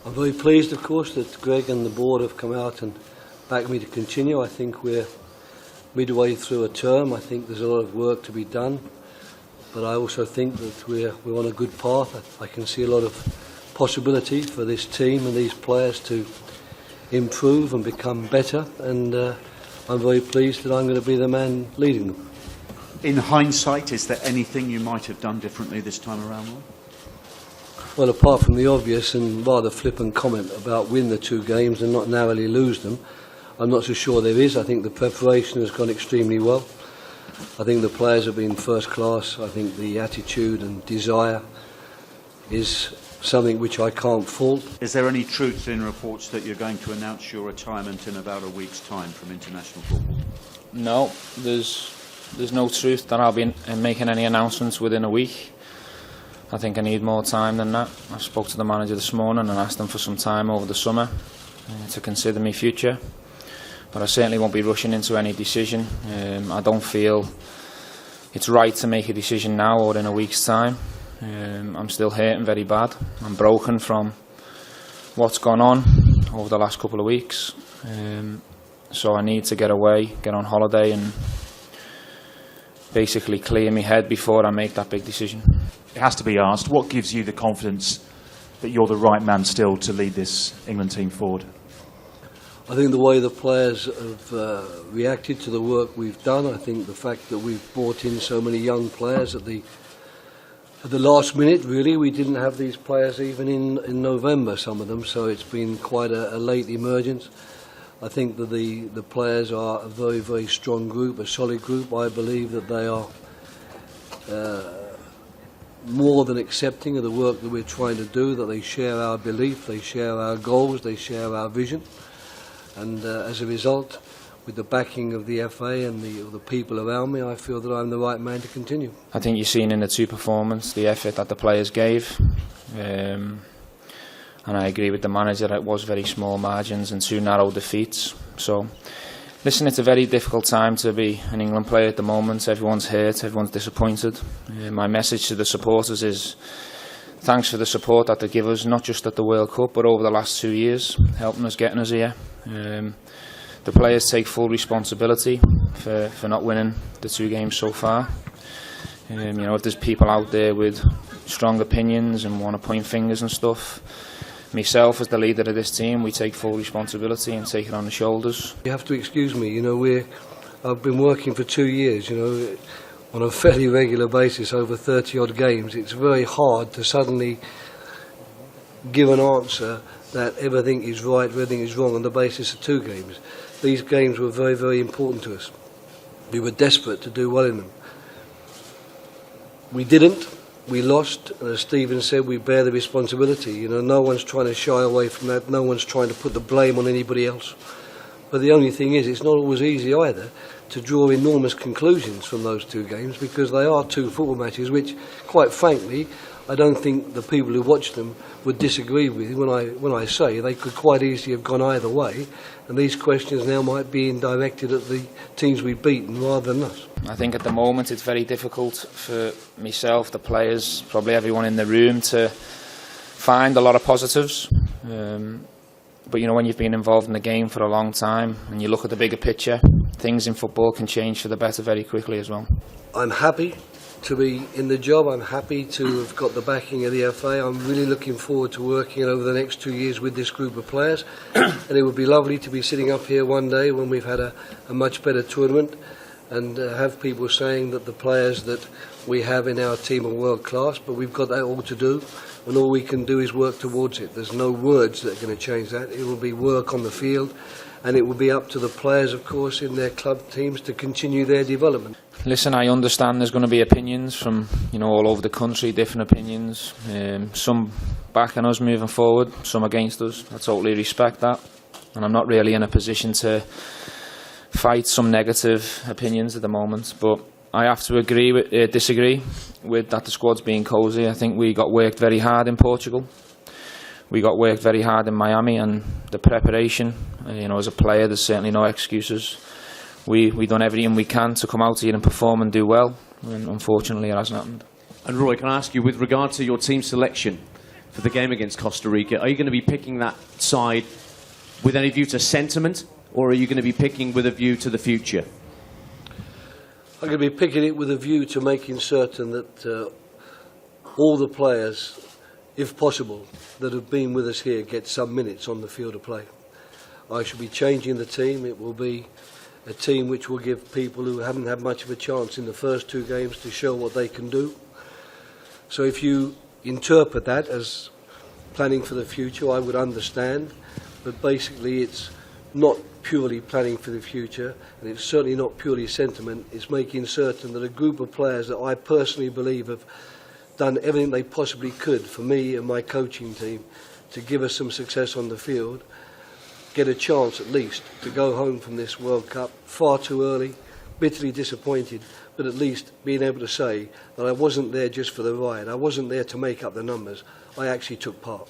I'm very pleased, of course, that Greg and the board have come out and backed me to continue. I think we're midway through a term. I think there's a lot of work to be done, but I also think that we're on a good path. I can see a lot of possibility for this team and these players to improve and become better, and I'm very pleased that I'm going to be the man leading them. In hindsight, is there anything you might have done differently this time around? Well, apart from the obvious and rather flippant comment about win the 2 games and not narrowly lose them, I'm not so sure there is. I think the preparation has gone extremely well. I think the players have been first class. I think the attitude and desire is something which I can't fault. Is there any truth in reports that you're going to announce your retirement in about a week's time from international football? No, there's no truth that I'll be making any announcements within a week. I think I need more time than that. I spoke to the manager this morning and asked him for some time over the summer to consider my future. But I certainly won't be rushing into any decision. I don't feel it's right to make a decision now or in a week's time. I'm still hurting very bad. I'm broken from what's gone on over the last couple of weeks. So I need to get away, get on holiday and basically clear my head before I make that big decision. It has to be asked, what gives you the confidence that you're the right man still to lead this England team forward? I think the way the players have reacted to the work we've done, I think the fact that we've brought in so many young players at the last minute, really. We didn't have these players even in November, some of them, so it's been quite a late emergence. I think that the players are a very, very strong group, a solid group. I believe that they are more than accepting of the work that we're trying to do, that they share our belief, they share our goals, they share our vision. And as a result, with the backing of the FA and the people around me, I feel that I'm the right man to continue. I think you've seen in the 2 performances the effort that the players gave. And I agree with the manager that it was very small margins and 2 narrow defeats. So, listen, it's a very difficult time to be an England player at the moment. Everyone's hurt, everyone's disappointed. My message to the supporters is thanks for the support that they give us, not just at the World Cup, but over the last 2 years, helping us, getting us here. The players take full responsibility for not winning the 2 games so far. You know, if there's people out there with strong opinions and want to point fingers and stuff, myself as the leader of this team, we take full responsibility and take it on the shoulders. You have to excuse me, you know, I've been working for 2 years, you know, on a fairly regular basis over 30 odd games. It's very hard to suddenly give an answer that everything is right, everything is wrong on the basis of 2 games. These games were very, very important to us. We were desperate to do well in them. We didn't. We lost, and as Stephen said, we bear the responsibility. You know, no one's trying to shy away from that. No one's trying to put the blame on anybody else. But the only thing is, it's not always easy either to draw enormous conclusions from those 2 games, because they are 2 football matches which, quite frankly, I don't think the people who watch them would disagree with when I say they could quite easily have gone either way, and these questions now might be directed at the teams we've beaten rather than us. I think at the moment it's very difficult for myself, the players, probably everyone in the room to find a lot of positives. But you know, when you've been involved in the game for a long time and you look at the bigger picture, things in football can change for the better very quickly as well. I'm happy to be in the job. I'm happy to have got the backing of the FA. I'm really looking forward to working over the next 2 years with this group of players. And it would be lovely to be sitting up here one day when we've had a much better tournament and have people saying that the players that we have in our team are world class, but we've got that all to do, and all we can do is work towards it. There's no words that are going to change that. It will be work on the field, and it will be up to the players, of course, in their club teams to continue their development. Listen, I understand there's going to be opinions from, you know, all over the country, different opinions. Some backing us moving forward, some against us. I totally respect that, and I'm not really in a position to fight some negative opinions at the moment. But I have to disagree with that the squad's being cosy. I think we got worked very hard in Portugal. We got worked very hard in Miami, and the preparation, you know, as a player, there's certainly no excuses. We've done everything we can to come out here and perform and do well, and unfortunately it hasn't happened. And Roy, can I ask you, with regard to your team selection, for the game against Costa Rica. Are you going to be picking that side with any view to sentiment, or are you going to be picking with a view to the future? I'm going to be picking it with a view to making certain that all the players, if possible, that have been with us here get some minutes on the field of play. I shall be changing the team. It will be a team which will give people who haven't had much of a chance in the first 2 games to show what they can do. So if you interpret that as planning for the future, I would understand, but basically it's not purely planning for the future, and it's certainly not purely sentiment. It's making certain that a group of players that I personally believe have done everything they possibly could for me and my coaching team to give us some success on the field, get a chance at least to go home from this World Cup far too early, bitterly disappointed, but at least being able to say that I wasn't there just for the ride. I wasn't there to make up the numbers. I actually took part.